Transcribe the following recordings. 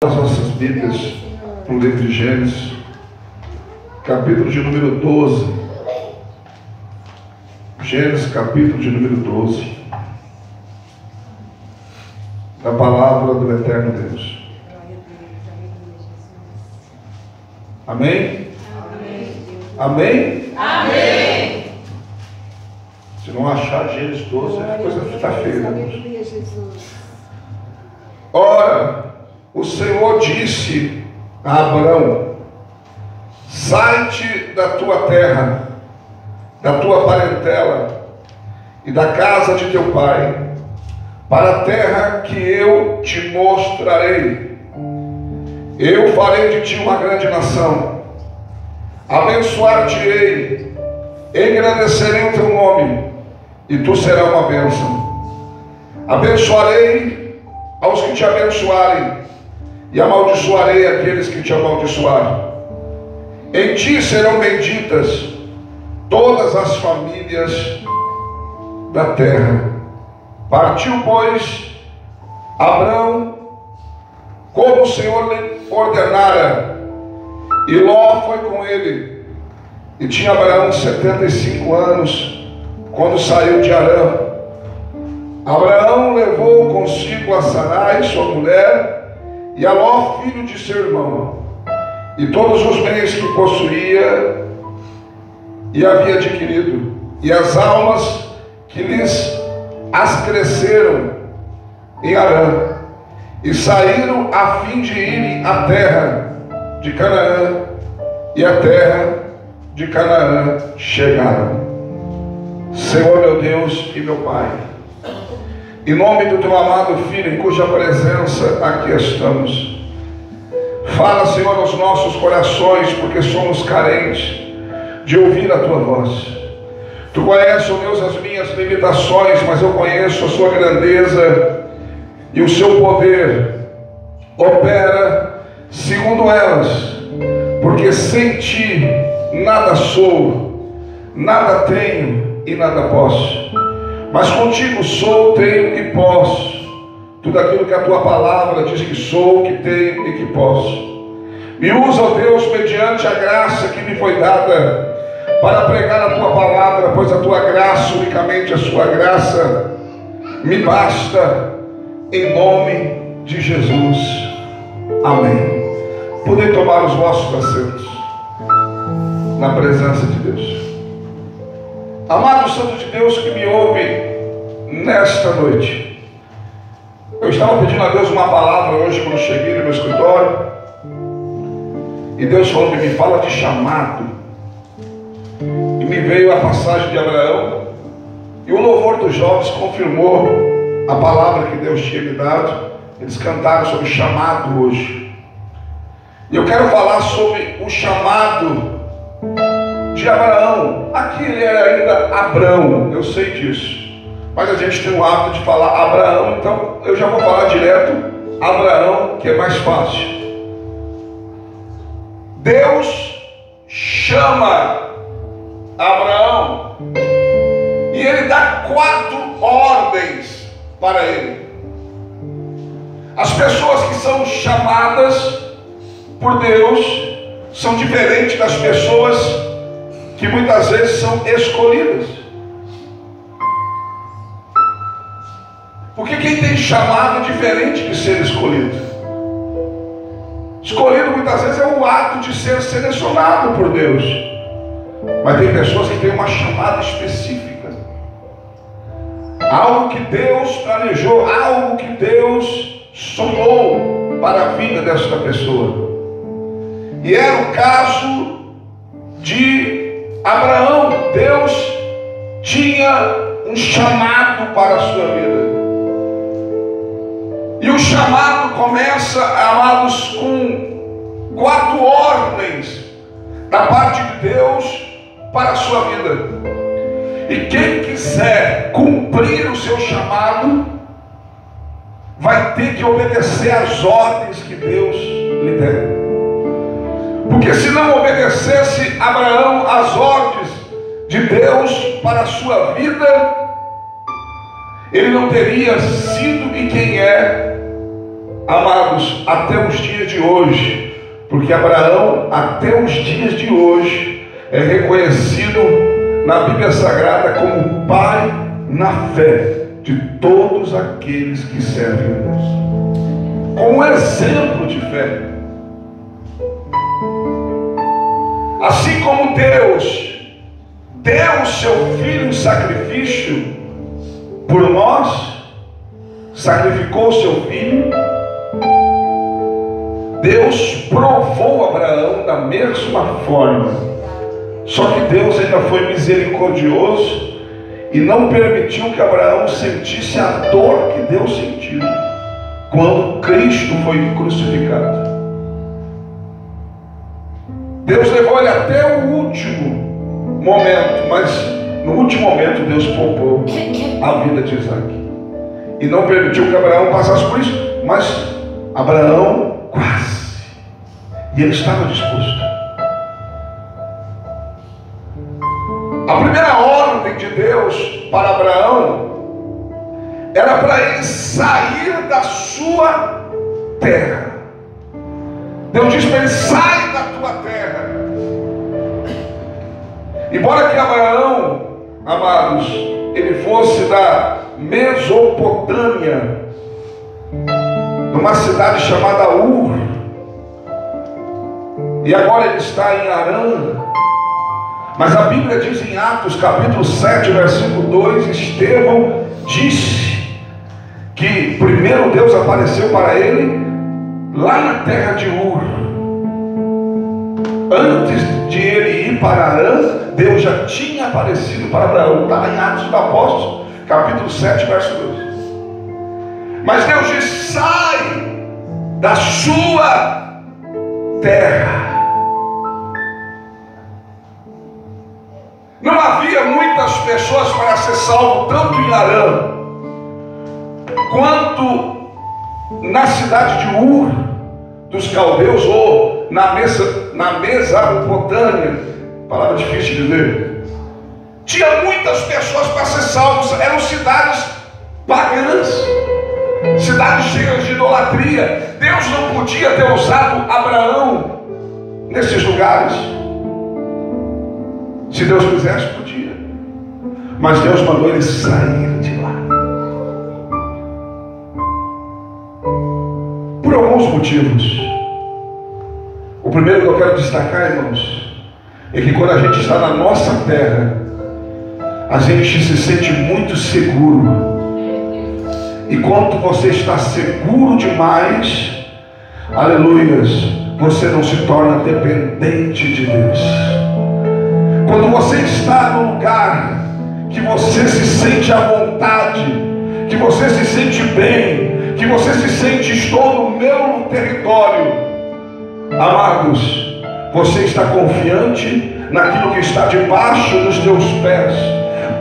As nossas Bíblias no livro de Gênesis, capítulo de número 12. Gênesis, capítulo de número 12. Da palavra do eterno Deus. Amém? Amém? Amém. Se não achar Gênesis 12, a coisa fica feia. Ora, o Senhor disse a Abrão: sai-te da tua terra, da tua parentela e da casa de teu pai, para a terra que eu te mostrarei. Eu farei de ti uma grande nação, abençoar-te-ei, engrandecerei o teu nome, e tu serás uma bênção. Abençoarei aos que te abençoarem, e amaldiçoarei aqueles que te amaldiçoarem. Em ti serão benditas todas as famílias da terra. Partiu, pois, Abrão, como o Senhor lhe ordenara, e Ló foi com ele. E tinha Abraão 75 anos, quando saiu de Harã. Abraão levou consigo a Sarai, sua mulher, e a Ló, filho de seu irmão, e todos os bens que possuía e havia adquirido, e as almas que lhes cresceram em Harã, e saíram a fim de irem à terra de Canaã, e a terra de Canaã chegaram. Senhor meu Deus e meu Pai, em nome do teu amado Filho, em cuja presença aqui estamos, fala, Senhor, aos nossos corações, porque somos carentes de ouvir a tua voz. Tu conheces, ó Deus, as minhas limitações, mas eu conheço a sua grandeza e o seu poder opera segundo elas, porque sem ti nada sou, nada tenho e nada posso. Mas contigo sou, tenho e posso tudo aquilo que a tua palavra diz que sou, que tenho e que posso. Me usa, ó Deus, mediante a graça que me foi dada para pregar a tua palavra, pois a tua graça, unicamente a sua graça, me basta, em nome de Jesus. Amém. Podem tomar os vossos assentos na presença de Deus. Amado Santo de Deus que me ouve nesta noite, eu estava pedindo a Deus uma palavra hoje quando cheguei no meu escritório, e Deus falou que me fala de chamado, e me veio a passagem de Abraão, e o louvor dos jovens confirmou a palavra que Deus tinha me dado. Eles cantaram sobre chamado hoje, e eu quero falar sobre o chamado de Abraão. Aqui ele era ainda Abrão, eu sei disso, mas a gente tem o hábito de falar Abraão, então eu já vou falar direto Abraão, que é mais fácil. Deus chama Abraão e ele dá 4 ordens para ele. As pessoas que são chamadas por Deus são diferentes das pessoas que muitas vezes são escolhidas. Porque quem tem chamado é diferente de ser escolhido. Escolhido muitas vezes é o ato de ser selecionado por Deus. Mas tem pessoas que têm uma chamada específica. Algo que Deus planejou, algo que Deus sonhou para a vida desta pessoa. E era o caso de Abraão. Deus tinha um chamado para a sua vida. E o chamado começa, amados, com 4 ordens da parte de Deus para a sua vida. E quem quiser cumprir o seu chamado vai ter que obedecer às ordens que Deus lhe der. Porque se não obedecesse Abraão às ordens de Deus para a sua vida, ele não teria sido e quem é amados, até os dias de hoje, porque Abraão, até os dias de hoje, é reconhecido na Bíblia Sagrada como pai na fé de todos aqueles que servem a Deus, como exemplo de fé. Assim como Deus deu o seu filho em sacrifício por nós, sacrificou o seu filho, Deus provou Abraão da mesma forma. Só que Deus ainda foi misericordioso e não permitiu que Abraão sentisse a dor que Deus sentiu quando Cristo foi crucificado. Deus levou ele até o último momento, mas no último momento Deus poupou a vida de Isaac e não permitiu que Abraão passasse por isso, mas Abraão quase, e ele estava disposto. A primeira ordem de Deus para Abraão era para ele sair da sua terra. Deus disse para ele: sai da tua terra. Embora que Abraão, amados, ele fosse da Mesopotâmia, numa cidade chamada Ur, e agora ele está em Harã, mas a Bíblia diz em Atos capítulo 7, versículo 2, Estevão disse que primeiro Deus apareceu para ele lá na terra de Ur. Antes de ele ir para Harã, Deus já tinha aparecido para Abraão. Está em Atos dos Apóstolos, capítulo 7, verso 2. Mas Deus disse: sai da sua terra. Não havia muitas pessoas para ser salvo, tanto em Harã quanto na cidade de Ur dos caldeus, ou na Mesopotâmia, palavra difícil de ler. Tinha muitas pessoas para ser salvos, eram cidades pagãs, cidades cheias de idolatria. Deus não podia ter usado Abraão nesses lugares. Se Deus quisesse, podia, mas Deus mandou ele sair de lá por alguns motivos. O primeiro que eu quero destacar, irmãos, é que quando a gente está na nossa terra, a gente se sente muito seguro, e quando você está seguro demais, aleluias, você não se torna dependente de Deus. Quando você está no lugar que você se sente à vontade, que você se sente bem, que você se sente: estou no meu território, amados, você está confiante naquilo que está debaixo dos teus pés.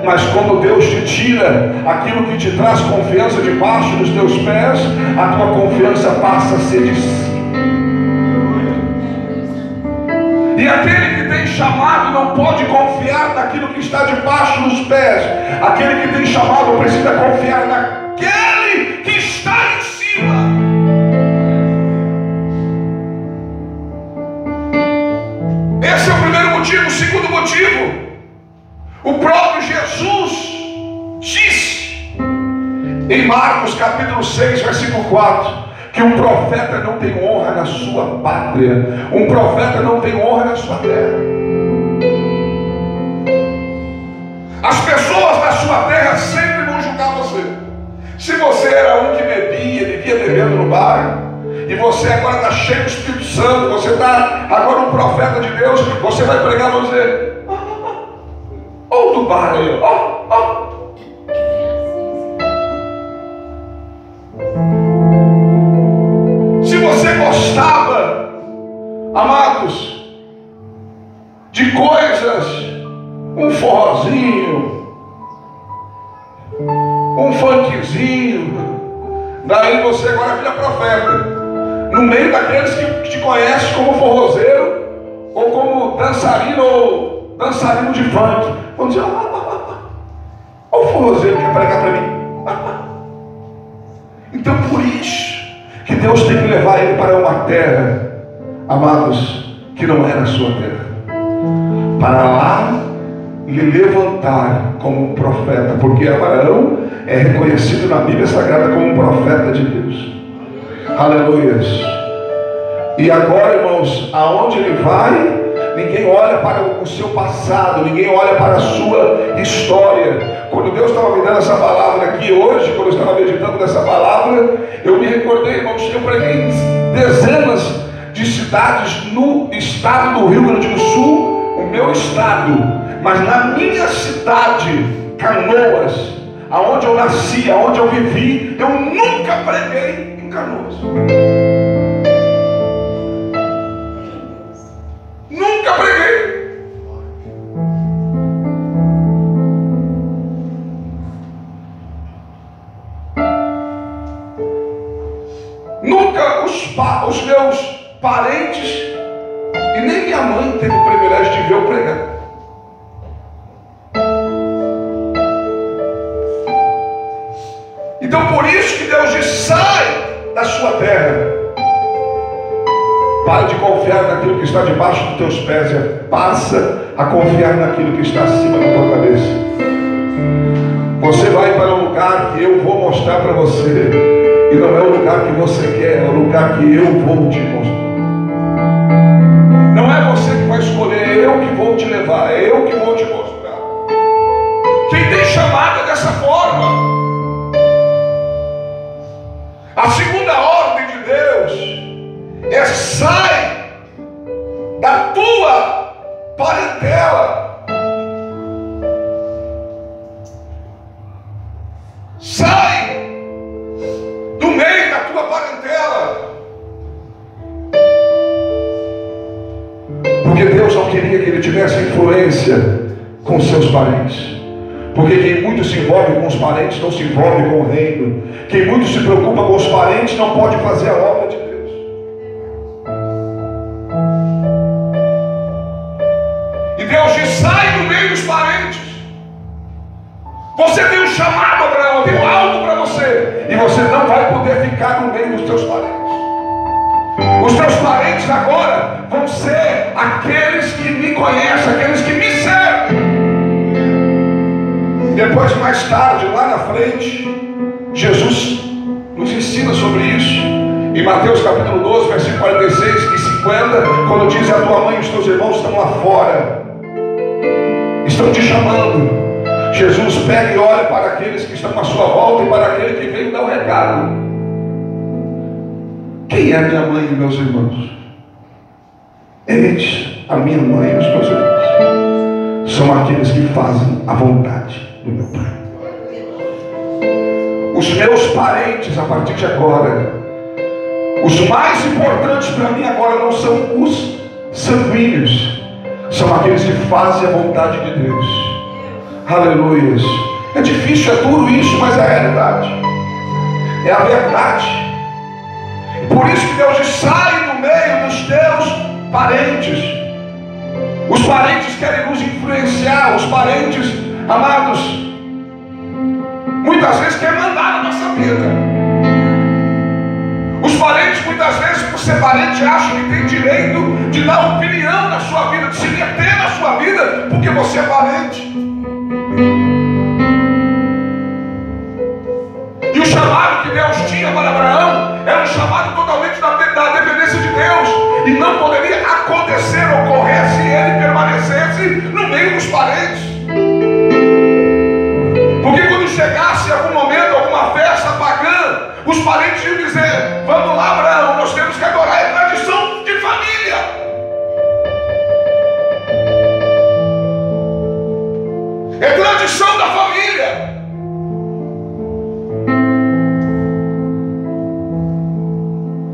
Mas quando Deus te tira aquilo que te traz confiança debaixo dos teus pés, a tua confiança passa a ser de si. E aquele que tem chamado não pode confiar naquilo que está debaixo dos pés. Aquele que tem chamado precisa confiar naquele que está em cima. Esse é o primeiro motivo. O segundo motivo, o próprio Jesus disse em Marcos capítulo 6, versículo 4, que um profeta não tem honra na sua pátria, um profeta não tem honra na sua terra. As pessoas da sua terra sempre vão julgar você. Se você era um que vivia bebendo no bar, e você agora está cheio do Espírito Santo, você está agora um profeta de Deus, você vai pregar e vai dizer: ou do bar aí, ó. Se você gostava, amados, de coisas, um forrozinho, um funkzinho, daí você agora vira profeta, no meio daqueles que te conhecem como forrozeiro, ou como dançarino, ou dançarino de funk. Vão dizer: olha o forrozeiro que quer pregar para mim. Então, por isso que Deus tem que levar ele para uma terra, amados, que não era a sua terra, para lá lhe levantar como um profeta, porque Abraão é reconhecido na Bíblia Sagrada como um profeta de Deus. Aleluia. E agora, irmãos, aonde ele vai, ninguém olha para o seu passado, ninguém olha para a sua história. Quando Deus estava me dando essa palavra aqui hoje, quando eu estava meditando nessa palavra, eu me recordei, irmãos, que eu preguei em dezenas de cidades no estado do Rio Grande do Sul, o meu estado. Mas na minha cidade, Canoas, aonde eu nasci, aonde eu vivi, eu nunca preguei em Canoas. Nunca preguei. Nunca os meus parentes e nem minha mãe teve o privilégio de ver eu pregar. Então por isso que Deus diz: sai da sua terra. Para de confiar naquilo que está debaixo dos teus pés, passa a confiar naquilo que está acima da tua cabeça. Você vai para um lugar que eu vou mostrar para você, e não é o lugar que você quer, é o lugar que eu vou te mostrar. Não é você que vai escolher, é eu que vou te levar, é eu que vou te mostrar. Quem tem chamada dessa forma. A segunda ordem de Deus é: sai da tua parentela. Sai do meio da tua parentela. Porque Deus não queria que ele tivesse influência com seus parentes. Porque quem muito se envolve com os parentes não se envolve com o reino. Quem muito se preocupa com os parentes não pode fazer a obra de Deus. E Deus diz: sai do meio dos parentes. Você tem um chamado, Abraão, tem algo para você, e você não vai poder ficar no meio dos teus parentes. Os teus parentes agora vão ser aqueles que me conhecem, aqueles que me servem. Depois, mais tarde, lá na frente, Jesus nos ensina sobre isso. Em Mateus capítulo 12, versículo 46 e 50, quando diz: a tua mãe e os teus irmãos estão lá fora, estão te chamando. Jesus pega e olha para aqueles que estão à sua volta e para aquele que veio dar o recado. Quem é minha mãe e meus irmãos? Eles, a minha mãe e os meus irmãos, são aqueles que fazem a vontade do meu Pai. Os meus parentes, a partir de agora, os mais importantes para mim agora não são os sanguíneos, são aqueles que fazem a vontade de Deus. Aleluia. É difícil, é duro isso, mas é a realidade, é a verdade. Por isso que Deus diz: sai do meio dos teus parentes. Os parentes querem nos influenciar. Os parentes, amados, muitas vezes querem mandar na nossa vida. Os parentes, muitas vezes, por ser parente, acham que tem direito de dar opinião na sua vida, de se meter na sua vida, porque você é parente. E o chamado que Deus tinha para Abraão era um chamado totalmente da dependência de Deus, e não poderia acontecer, ocorrer, se ele permanecesse no meio dos parentes. Porque quando chegasse algum momento, alguma festa pagã, os parentes iam dizer: vamos lá, Abraão, nós temos que adorar. É tradição de família. É tradição da família.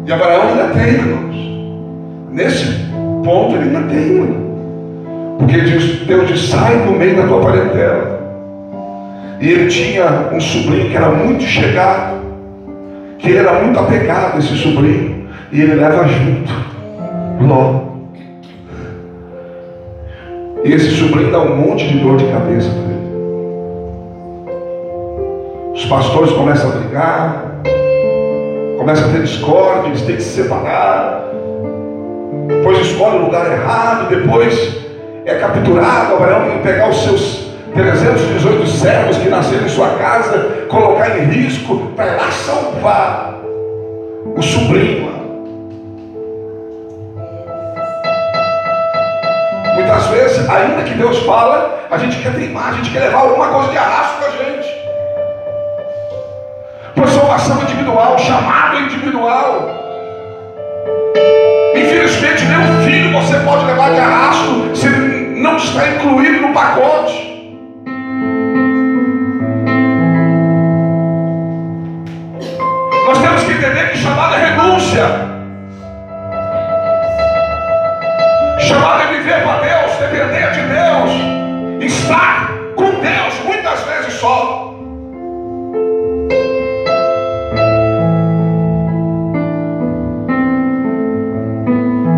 E Abraão ainda tem, irmãos. Nesse ponto ele ainda tem, irmão. Porque Deus diz: sai do meio da tua parentela. E ele tinha um sobrinho que era muito chegado, que ele era muito apegado a esse sobrinho, e ele leva junto Ló. E esse sobrinho dá um monte de dor de cabeça para ele. Os pastores começam a brigar, Começa a ter discórdia, eles têm que se separar. Depois escolhe o lugar errado, depois é capturado. Abraão tem que pegar os seus 318 servos que nasceram em sua casa, colocar em risco para ir lá salvar o sobrinho. Muitas vezes, ainda que Deus fala, a gente quer teimar, a gente quer levar alguma coisa de arrasto com a gente. Por salvação individual, chamado individual. Infelizmente, nenhum filho você pode levar de arrasto se ele não está incluído no pacote. Nós temos que entender que chamado é renúncia. Chamado é viver para Deus, depender de Deus, estar com Deus muitas vezes só.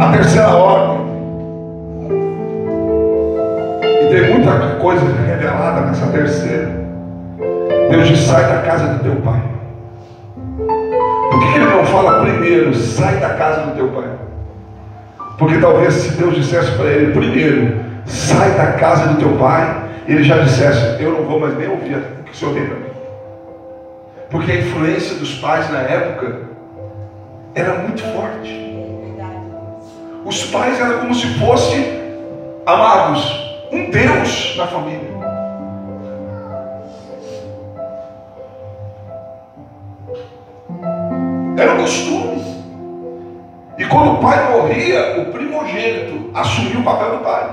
A terceira ordem, e tem muita coisa revelada nessa terceira. Deus diz: sai da casa do teu pai. Por que ele não fala primeiro, sai da casa do teu pai? Porque talvez se Deus dissesse para ele primeiro, sai da casa do teu pai, ele já dissesse: eu não vou mais nem ouvir o que o Senhor tem para mim. Porque a influência dos pais na época era muito forte. Os pais eram como se fossem, amados, um Deus na família. Era um costume. E quando o pai morria, o primogênito assumia o papel do pai.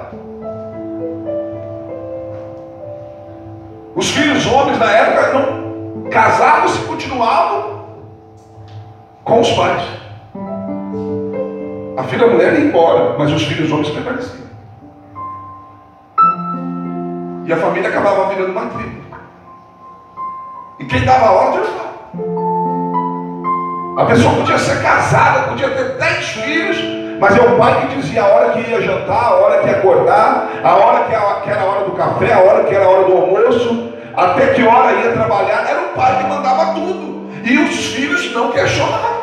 Os filhos homens na época não casavam-se e continuavam com os pais. A filha mulher ia embora, mas os filhos homens permaneciam. E a família acabava virando uma tribo. E quem dava a ordem era o pai. A pessoa podia ser casada, podia ter 10 filhos, mas é o pai que dizia a hora que ia jantar, a hora que ia acordar, a hora que era a hora do café, a hora que era a hora do almoço, até que hora ia trabalhar. Era o pai que mandava tudo. E os filhos não questionavam.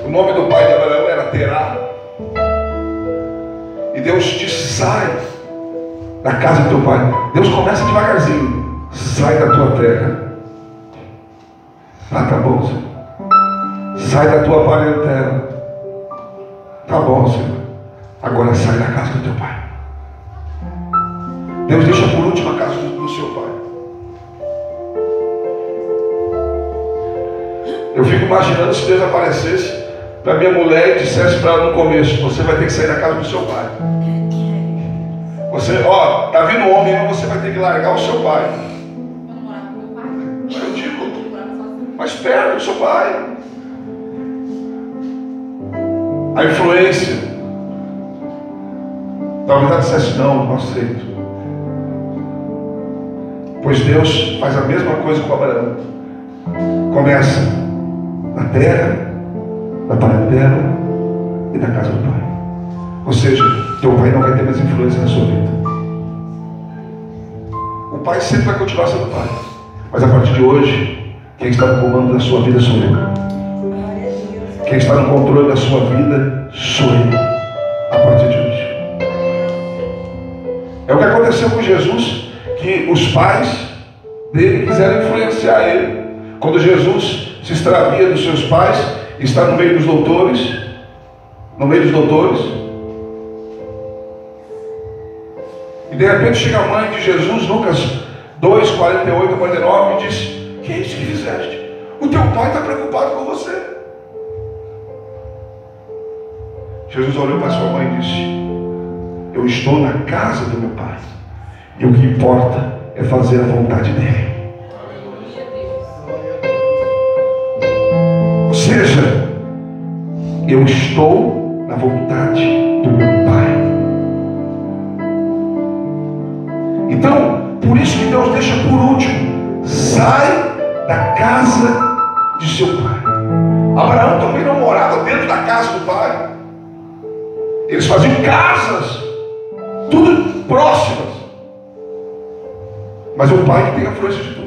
O nome do pai de Abraão era Terá. E Deus disse: sai da casa do teu pai. Deus começa devagarzinho. Sai da tua terra. Ah, tá bom, Senhor. Sai da tua parentela. Tá bom, Senhor. Agora sai da casa do teu pai. Deus deixa por último a casa do seu pai. Eu fico imaginando se Deus aparecesse para minha mulher e dissesse para ela no começo: você vai ter que sair da casa do seu pai. Você, tá vindo um homem, então você vai ter que largar o seu pai. Eu digo, mas perto do seu pai. A influência. Talvez ela dissesse: não aceito. Pois Deus faz a mesma coisa com Abraão. Começa na terra, na parentela e na casa do pai. Ou seja, teu pai não vai ter mais influência na sua vida. O pai sempre vai continuar sendo pai, mas a partir de hoje, quem está no comando da sua vida sou eu. Quem está no controle da sua vida sou eu. A partir de hoje. É o que aconteceu com Jesus, que os pais dele quiseram influenciar ele. Quando Jesus se extravia dos seus pais, está no meio dos doutores, e de repente chega a mãe de Jesus, Lucas 2, 48 a 49, e diz: que é isso que fizeste? O teu pai está preocupado com você. Jesus olhou para sua mãe e disse: eu estou na casa do meu pai, e o que importa é fazer a vontade dele. Ou seja, eu estou na vontade do meu pai. Então, por isso que Deus deixa por último: sai da casa de seu pai. Abraão também não morava dentro da casa do pai. Eles faziam casas tudo próximas, mas o pai que tem a influência de tudo.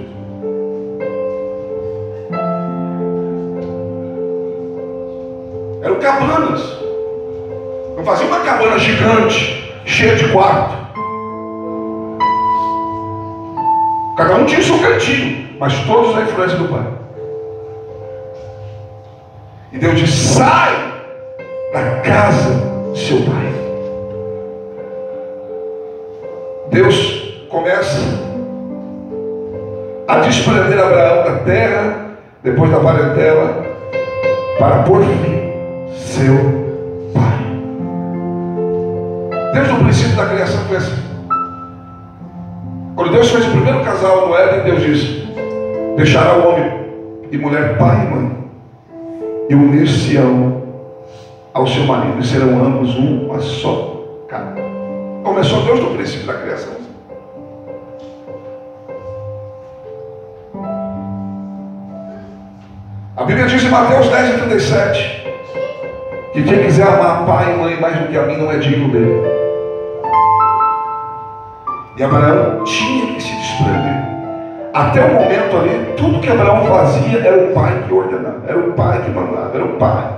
Eram cabanas. Eu fazia uma cabana gigante, cheia de quarto. Cada um tinha o seu cantinho, mas todos a influência do pai. E Deus diz: sai da casa de seu pai. Deus começa a desprender Abraão da terra, depois da parentela, para por fim seu pai. Desde o princípio da criação foi assim. Quando Deus fez o primeiro casal no Éden, Deus disse: deixará o homem e mulher, pai e mãe, e unir-se-ão ao seu marido, e serão ambos uma só carne. Começou Deus no princípio da criação. A Bíblia diz em Mateus 10:37 que quem quiser amar pai e mãe mais do que a mim não é digno dele. E Abraão tinha que se desprender. Até o momento ali, tudo que Abraão fazia era o pai que ordenava, era o pai que mandava, era o pai.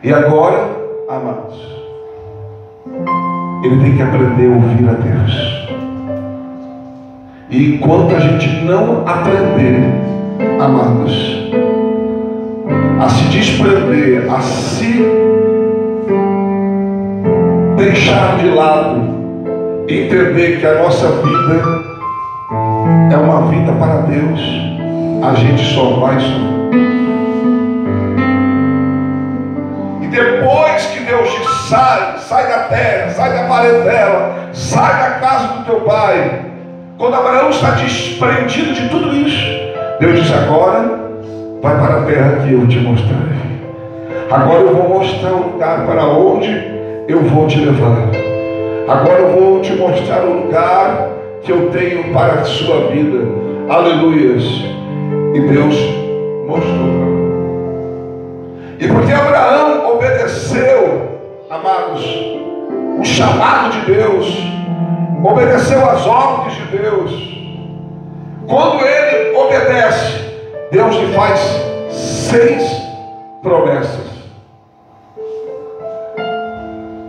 E agora, amados, ele tem que aprender a ouvir a Deus. E enquanto a gente não aprender, amados, a se desprender, a se deixar de lado, entender que a nossa vida é uma vida para Deus, a gente só vai sofrer. E depois que Deus diz: sai da terra, sai da parentela, sai da casa do teu pai. Quando Abraão está desprendido de tudo isso, Deus diz: agora vai para a terra que eu te mostrarei. Agora eu vou mostrar o lugar para onde eu vou te levar. Agora eu vou te mostrar o lugar que eu tenho para a sua vida. Aleluias. E Deus mostrou. E porque Abraão obedeceu, amados, o chamado de Deus, obedeceu às ordens de Deus, quando ele obedece, Deus lhe faz 6 promessas.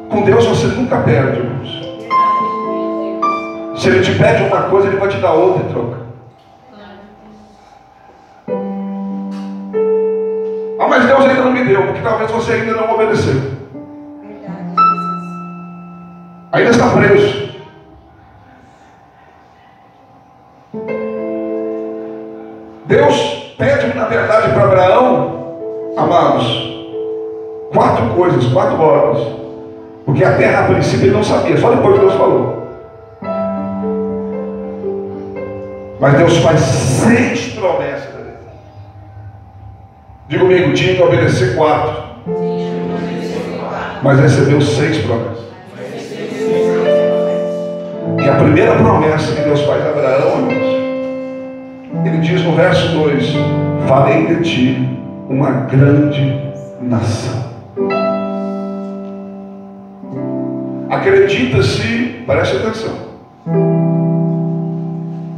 Com Deus você nunca perde, irmãos. Se Ele te pede uma coisa, Ele vai te dar outra em troca. Ah, mas Deus ainda não me deu, porque talvez você ainda não obedeceu. Ainda está preso. Deus pede, na verdade, para Abraão, amados, 4 coisas, 4 ordens. Porque a terra, a princípio, ele não sabia, só depois que Deus falou. Mas Deus faz 6 promessas. Diga comigo: tinha que obedecer 4, mas recebeu 6 promessas. E a primeira promessa que Deus faz a Abraão, irmãos, Ele diz no verso 2: farei de ti uma grande nação. Acredita-se, preste atenção,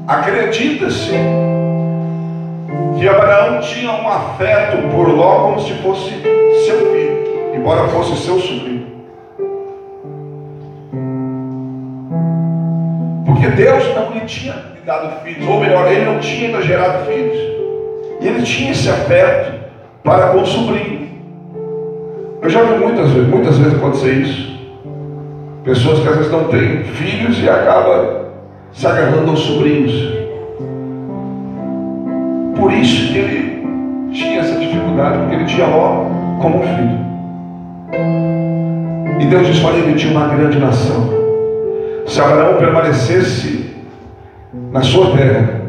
acredita-se que Abraão tinha um afeto por Ló como se fosse seu filho, embora fosse seu sobrinho. Porque Deus não lhe tinha lhe dado filhos, ou melhor, ele não tinha ainda gerado filhos. E ele tinha esse afeto para com o sobrinho. Eu já vi muitas vezes acontecer isso. Pessoas que às vezes não têm filhos e acabam se agarrando aos sobrinhos. Por isso que ele tinha essa dificuldade, porque ele tinha Ló como um filho. E Deus diz: falei de ti uma grande nação. Se Abraão permanecesse na sua terra,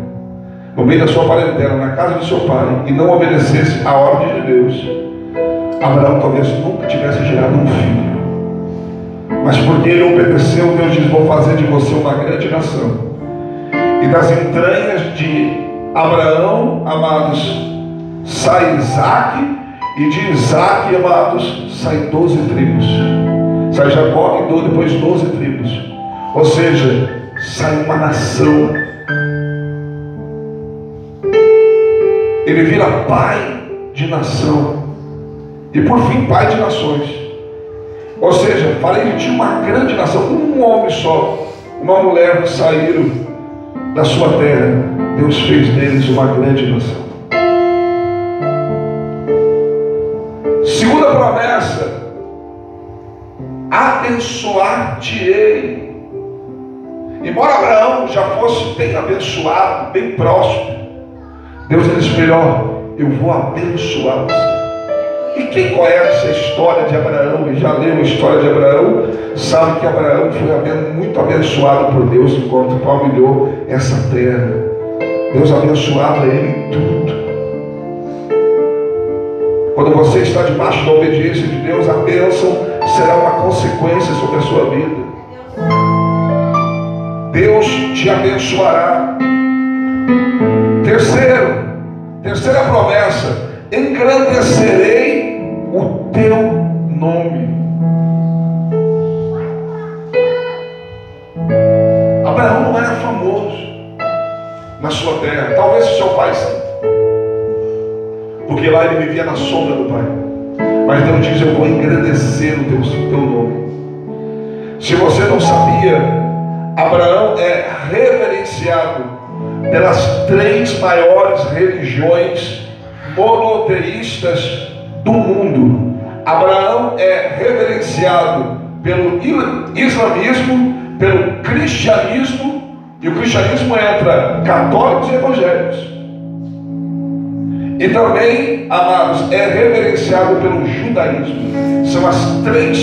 no meio da sua parentela, na casa do seu pai, e não obedecesse a ordem de Deus, Abraão talvez nunca tivesse gerado um filho. Mas porque ele obedeceu, Deus diz: vou fazer de você uma grande nação. E das entranhas de Abraão, amados, sai Isaac, e de Isaac, amados, saem 12 tribos. Sai Jacó e depois 12 tribos. Ou seja, sai uma nação. Ele vira pai de nação. E por fim, pai de nações. Ou seja, falei que tinha uma grande nação, um homem só, uma mulher que saíram da sua terra. Deus fez deles uma grande nação. Segunda promessa: abençoar-te-ei. Embora Abraão já fosse bem abençoado, bem próximo, Deus disse: melhor, eu vou abençoar você. E quem conhece a história de Abraão e já leu a história de Abraão, sabe que Abraão foi muito abençoado por Deus enquanto palmilhou essa terra. Deus abençoava ele em tudo. Quando você está debaixo da obediência de Deus, a bênção será uma consequência sobre a sua vida. Deus te abençoará. Terceira promessa: engrandecerei o teu nome. Abraão não era famoso na sua terra, talvez o seu pai sim, porque lá ele vivia na sombra do pai. Mas Deus diz: eu vou engrandecer o teu nome. Se você não sabia, Abraão é reverenciado pelas 3 maiores religiões monoteístas do mundo. Abraão é reverenciado pelo islamismo, pelo cristianismo, e o cristianismo entra católicos e evangélicos. E também, amados, é reverenciado pelo judaísmo. São as 3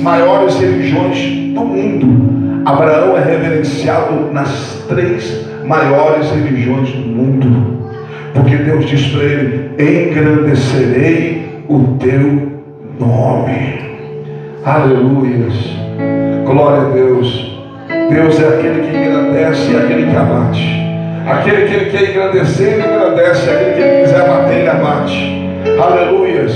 maiores religiões do mundo. Abraão é reverenciado nas 3 maiores religiões do mundo. Porque Deus diz para ele: engrandecerei o teu nome. Aleluias. Glória a Deus. Deus é aquele que engrandece e aquele que abate. Aquele que ele quer engrandecer, ele engrandece. Aquele que ele quiser abater, ele abate. Aleluias.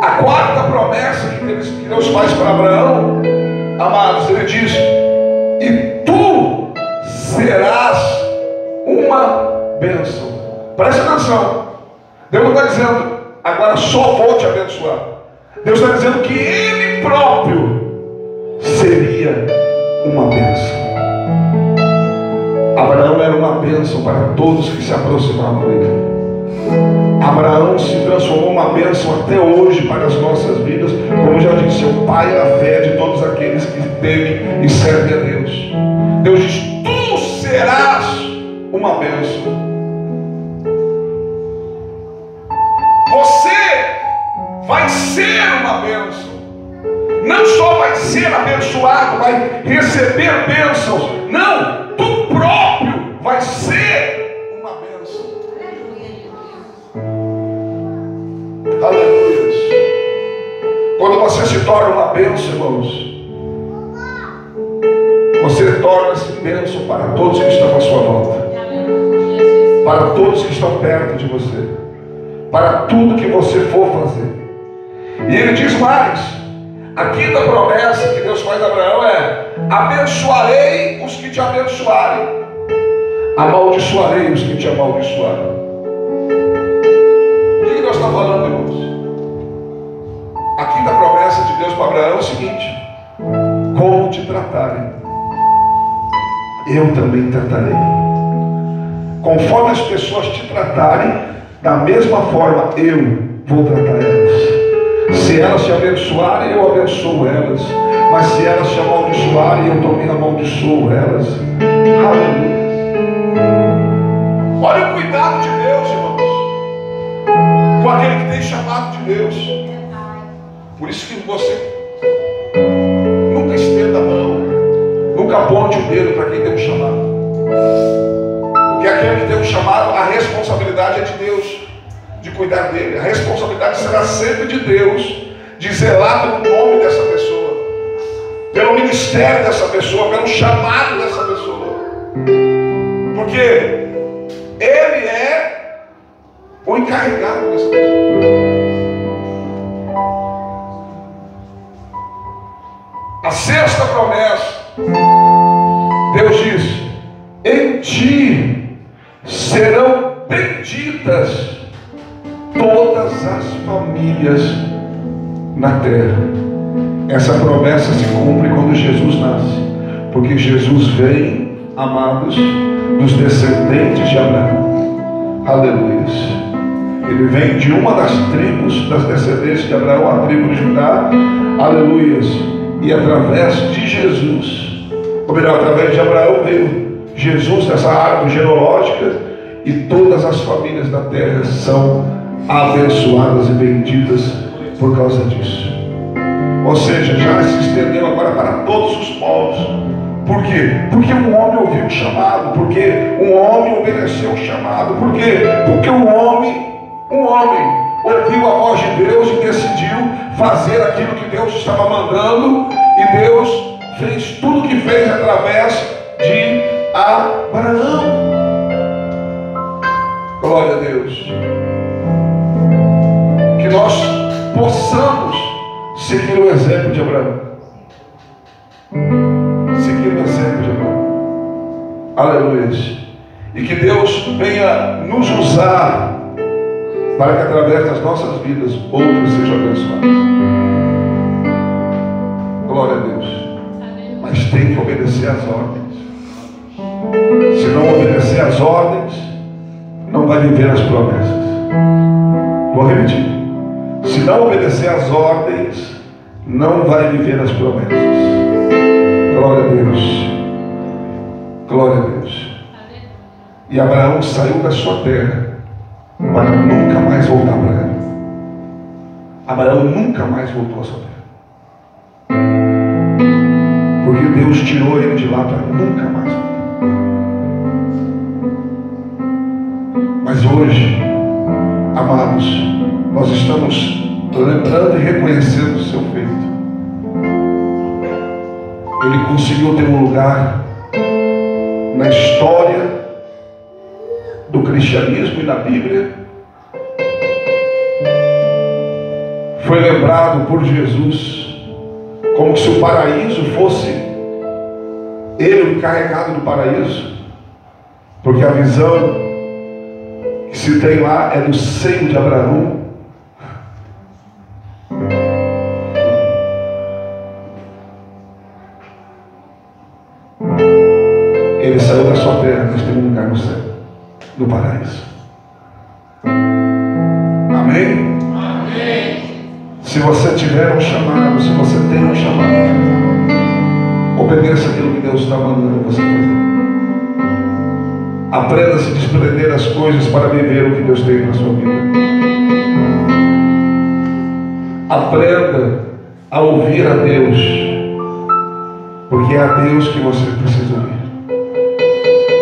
A quarta promessa que Deus faz para Abraão, amados, ele diz: e tu serás uma bênção. Presta atenção. Deus não está dizendo: agora só vou te abençoar. Deus está dizendo que Ele próprio seria uma bênção. Abraão era uma bênção para todos que se aproximavam dele. Abraão se transformou uma bênção até hoje para as nossas vidas, como já disse, o pai na fé de todos aqueles que temem e servem a Deus. Deus diz: tu serás uma bênção. Você vai ser uma bênção. Não só vai ser abençoado, vai receber bênçãos. Não, tu próprio vai ser uma bênção. Aleluia. Quando você se torna uma bênção, irmãos, você torna-se bênção para todos que estão à sua volta, para todos que estão perto de você, para tudo que você for fazer. E ele diz mais: a quinta promessa que Deus faz a Abraão é: abençoarei os que te abençoarem, amaldiçoarei os que te amaldiçoarem. O que nós estamos falando, irmãos? A quinta promessa de Deus para Abraão é o seguinte: como te tratarem, eu também tratarei. Conforme as pessoas te tratarem, da mesma forma eu vou tratar elas. Se elas te abençoarem, eu abençoo elas. Mas se elas te amaldiçoarem, eu também amaldiçoo elas. Aleluia. Olha o cuidado de Deus, irmãos, com aquele que tem chamado de Deus. Por isso que você nunca estenda a mão, nunca aponte o dedo para quem tem um chamado. Porque aquele que tem um chamado, a responsabilidade é de Deus, de cuidar dele. A responsabilidade será sempre de Deus, de zelar pelo nome dessa pessoa, pelo ministério dessa pessoa, pelo chamado dessa pessoa. Porque ele é o encarregado dessa pessoa. A sexta promessa em ti serão benditas todas as famílias na terra. Essa promessa se cumpre quando Jesus nasce, porque Jesus vem, amados, dos descendentes de Abraão. Aleluia. Ele vem de uma das tribos das descendências de Abraão, a tribo de Judá. Aleluia. E através de Jesus, ou melhor, através de Abraão veio Jesus nessa árvore genealógica, e todas as famílias da terra são abençoadas e benditas por causa disso. Ou seja, já se estendeu agora para todos os povos. Por quê? Porque um homem ouviu o chamado, porque um homem obedeceu o chamado. Por quê? Porque um homem ouviu a voz de Deus e decidiu fazer aquilo que Deus estava mandando, e Deus fez tudo o que fez através de Abraão. Glória a Deus. Que nós possamos seguir o exemplo de Abraão. Seguir o exemplo de Abraão. Aleluia. E que Deus venha nos usar para que através das nossas vidas outros sejam abençoados. Glória a Deus. Mas tem que obedecer às ordens. Se não obedecer às ordens, não vai viver as promessas. Vou repetir. Se não obedecer às ordens, não vai viver as promessas. Glória a Deus. Glória a Deus. E Abraão saiu da sua terra para nunca mais voltar para ela. Abraão nunca mais voltou à sua terra, porque Deus tirou ele de lá para nunca mais voltar. Mas hoje, amados, nós estamos lembrando e reconhecendo o seu feito. Ele conseguiu ter um lugar na história do cristianismo e na Bíblia. Foi lembrado por Jesus como se o paraíso fosse ele o encarregado do paraíso, porque a visão que se tem lá é do seio de Abraão. Ele saiu da sua terra, mas tem um lugar no céu, no paraíso. Amém? Amém. Se você tiver um chamado, se você tem um chamado, obedeça aquilo que Deus está mandando você fazer. Aprenda a se desprender das coisas para viver o que Deus tem na sua vida. Aprenda a ouvir a Deus, porque é a Deus que você precisa ouvir.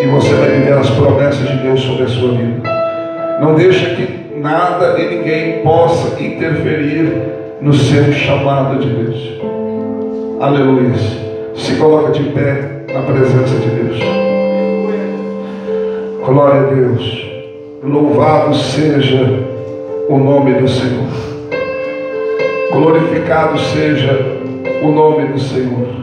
E você vai viver as promessas de Deus sobre a sua vida. Não deixe que nada e ninguém possa interferir no seu chamado de Deus. Aleluia. Se coloca de pé na presença de Deus. Glória a Deus. Louvado seja o nome do Senhor. Glorificado seja o nome do Senhor.